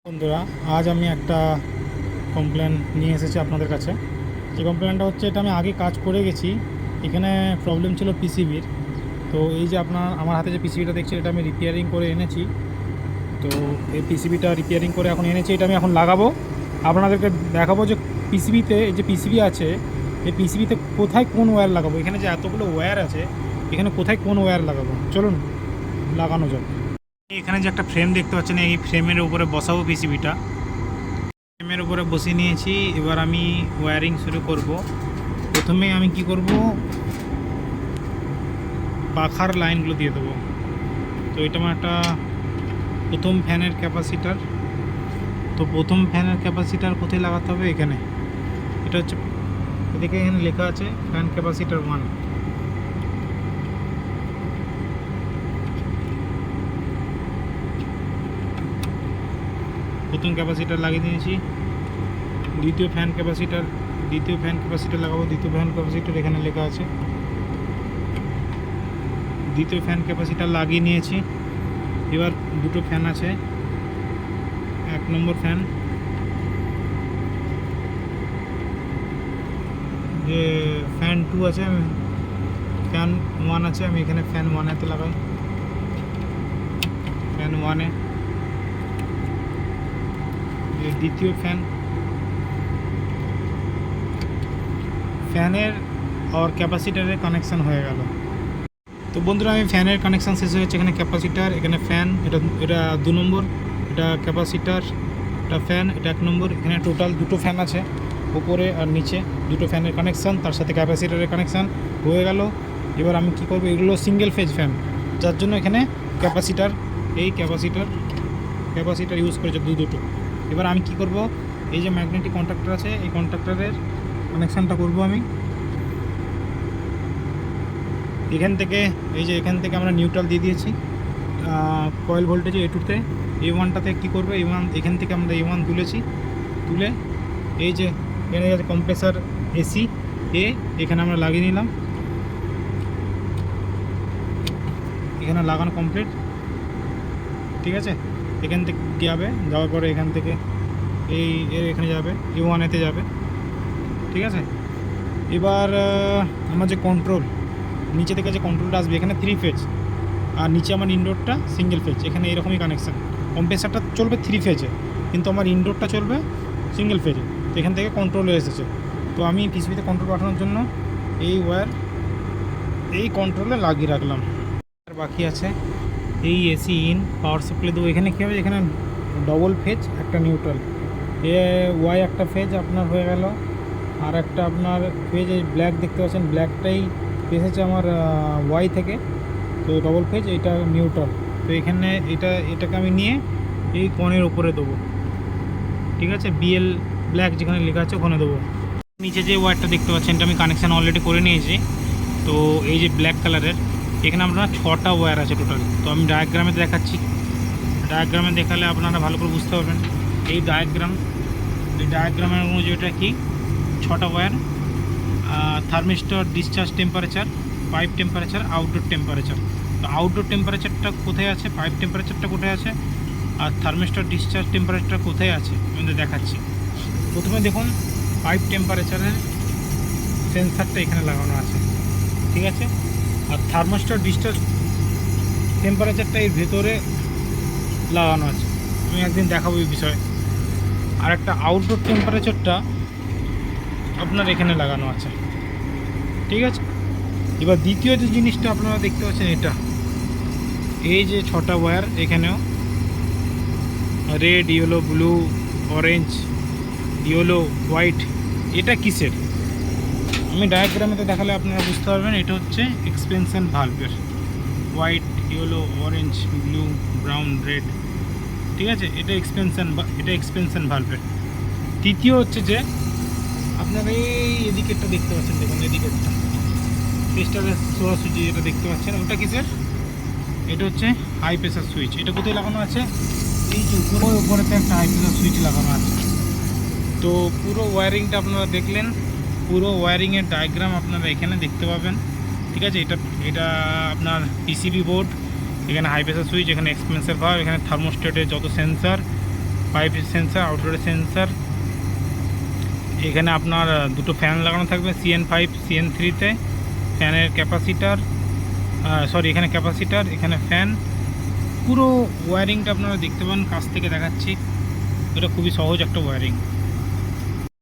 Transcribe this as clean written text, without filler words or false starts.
বন্ধুরা, আজ আমি একটা কমপ্লেন নিয়ে এসেছি আপনাদের কাছে। যে কমপ্লেনটা হচ্ছে, এটা আমি আগে কাজ করে গেছি। এখানে প্রবলেম ছিল পিসিবির। তো এই যে আমার হাতে যে পিসিবিটা দেখছি, এটা আমি রিপেয়ারিং করে এনেছি। তো এই পিসিবিটা রিপেয়ারিং করে এখন এনেছি, এটা আমি এখন লাগাবো। আপনাদেরকে দেখাবো যে পিসিবিতে, এই যে পিসিবি আছে, এই পিসিবিতে কোথায় কোন ওয়্যার লাগাবো। এখানে যে এতগুলো ওয়্যার আছে, এখানে কোথায় কোন ওয়্যার লাগাবো, চলুন লাগানো যাক। এখানে যে একটা ফ্রেম দেখতে পাচ্ছেন, এই ফ্রেমের উপরে বসাবো পিসিবিটা। ফ্রেমের উপরে বসিয়ে নিয়েছি। এবার আমি ওয়্যারিং শুরু করব। প্রথমে আমি কি করব, পাখার লাইনগুলো দিয়ে দেবো। তো এটা আমার একটা প্রথম ফ্যানের ক্যাপাসিটার। তো প্রথম ফ্যানের ক্যাপাসিটার কোথায় লাগাতে হবে, এখানে। এটা হচ্ছে, এদিকে এখানে লেখা আছে ফ্যান ক্যাপাসিটার 1। প্রথম ক্যাপাসিটার লাগিয়ে দিয়েছি। দ্বিতীয় ফ্যান ক্যাপাসিটার লাগাবো। দ্বিতীয় ফ্যান ক্যাপাসিটার এখানে লেখা আছে। দ্বিতীয় ফ্যান ক্যাপাসিটার লাগিয়ে নিয়েছি। এবার দুটো ফ্যান আছে। 1 নম্বর ফ্যান, যে ফ্যান 2 আছে, ফ্যান 1 আছে, আমি এখানে ফ্যান 1-এতে লাগাই। ফ্যান 1-এ দ্বিতীয় ফ্যানের আর ক্যাপাসিটারের কানেকশান হয়ে গেল। তো বন্ধুরা, আমি ফ্যানের কানেকশান শেষ হয়েছে। এখানে ক্যাপাসিটার, এখানে ফ্যান, এটা 2 নম্বর, এটা ক্যাপাসিটার, এটা ফ্যান, এটা 1 নম্বর। এখানে টোটাল দুটো ফ্যান আছে, উপরে আর নিচে দুটো ফ্যানের কানেকশান, তার সাথে ক্যাপাসিটারের কানেকশান হয়ে গেল। এবার আমি কি করব, এগুলো সিঙ্গেল ফেজ ফ্যান, যার জন্য এখানে ক্যাপাসিটার ইউজ করেছে দুটো। এবার আমি কি করব, এই যে ম্যাগনেটিক কন্ট্যাক্টর আছে, এই কন্ট্যাক্টরের কানেকশানটা করব আমি এখান থেকে। এখান থেকে আমরা নিউট্রাল দিয়ে দিয়েছি কয়েল ভোল্টেজ A2-তে। A1টাতে কী করবে, এখান থেকে আমরা A1 তুলে এই যে এখানে আছে কম্প্রেসার এসি এখানে আমরা লাগিয়ে নিলাম। এখানে লাগানো কমপ্লিট, ঠিক আছে। এখান থেকে যাওয়ার পরে এখান থেকে এখানে যাবে, A1-এতে যাবে, ঠিক আছে। এবার আমার যে কন্ট্রোল, নিচে থেকে যে কন্ট্রোলটা আসবে, এখানে 3 ফেজ, আর নিচে আমার ইনডোরটা সিঙ্গেল ফেজ। এখানে এরকমই কানেকশান। কম্প্রেসারটা চলবে 3 ফেজে, কিন্তু আমার ইনডোরটা চলবে সিঙ্গেল ফেজে। তো এখান থেকে কন্ট্রোল এসেছে। তো আমি পিসিবিতে কন্ট্রোল পাঠানোর জন্য এই ওয়্যার এই কন্ট্রোলে লাগিয়ে রাখলাম। বাকি আছে এই এসি ইন, পাওয়ার সাপ্লাই দেবো। এখানে কী হবে, এখানে ডবল ফেজ, একটা নিউট্রাল, ওয়াই একটা ফেজ আপনার হয়ে গেল, আর একটা আপনার ফেজ এই ব্ল্যাক দেখতে পাচ্ছেন, ব্ল্যাকটাই এসেছে আমার ওয়াই থেকে। তো ডবল ফেজ, এটা নিউট্রাল। তো এখানে এটাকে আমি নিয়ে এই কনের উপরে দেবো, ঠিক আছে। বিএল ব্ল্যাক যেখানে লেখা আছে ওখানে দেবো। নিচে যে ওয়্যারটা দেখতে পাচ্ছেন, এটা আমি কানেকশান অলরেডি করে নিয়েছি। তো এই যে ব্ল্যাক কালারের, এখানে আপনার 6টা ওয়্যার আছে টোটাল। তো আমি ডায়াগ্রামে দেখাচ্ছি, ডায়াগ্রামে দেখালে আপনারা ভালো করে বুঝতে পারবেন। এই ডায়াগ্রামের অনুযায়ী এটা কি, 6টা wire, thermistor, discharge temperature, pipe temperature, outdoor temperature. তো আউটডোর টেম্পারেচারটা কোথায় আছে, পাইপ টেম্পারেচারটা কোথায় আছে, আর থার্মিস্টর ডিসচার্জ টেম্পারেচারটা কোথায় আছে আমি দেখাচ্ছি। প্রথমে দেখুন, পাইপ টেম্পারেচারের সেন্সারটা এখানে লাগানো আছে, ঠিক আছে। আর থার্মিস্টর ডিসচার্জ টেম্পারেচারটা এর ভেতরে লাগানো আছে, আমি একদিন দেখাবো এই বিষয়ে। আর একটা আউটডোর টেম্পারেচারটা আপনার এখানে লাগানো আছে, ঠিক আছে। এবার দ্বিতীয় যে জিনিসটা আপনারা দেখতে পাচ্ছেন, এটা এই যে 6টা ওয়্যার, এখানেও red, yellow, blue, orange, yellow, white, এটা কিসের আমি ডায়াগ্রামেতে দেখালে আপনারা বুঝতে পারবেন। এটা হচ্ছে এক্সপেনশন ভালভের, white, yellow, orange, blue, brown, red, ঠিক আছে। এটা এক্সপেনশন ভালভের। তৃতীয় হচ্ছে যে আপনারা এদিকেরটা দেখতে পাচ্ছেন, দেখুন এদিকেরটা প্রেসারের সোয়া সুইচ, এটা দেখতে পাচ্ছেন, ওটা কিসের, এটা হচ্ছে হাই প্রেসার সুইচ। এটা কোথায় লাগানো আছে, এই যে উপরেতে একটা হাই প্রেসার সুইচ লাগানো আছে। তো পুরো ওয়্যারিংটা আপনারা দেখলেন, পুরো ওয়্যারিংয়ের ডায়াগ্রাম আপনারা এখানে দেখতে পাবেন, ঠিক আছে। এটা আপনার পিসিবি বোর্ড, এখানে হাই প্রেসার সুইচ, এখানে এক্সপেন্সার ভালভ, এখানে থার্মোস্ট্যাটের যত সেন্সার, পাইপ সেন্সার, আউটডোরের সেন্সার। এখানে আপনার দুটো ফ্যান লাগানো থাকবে CN5 CN3-তে, ফ্যানের ক্যাপাসিটার, সরি এখানে ক্যাপাসিটার, এখানে ফ্যান। পুরো ওয়্যারিংটা আপনারা দেখতে পান, কাছ থেকে দেখাচ্ছি। এটা খুবই সহজ একটা ওয়্যারিং।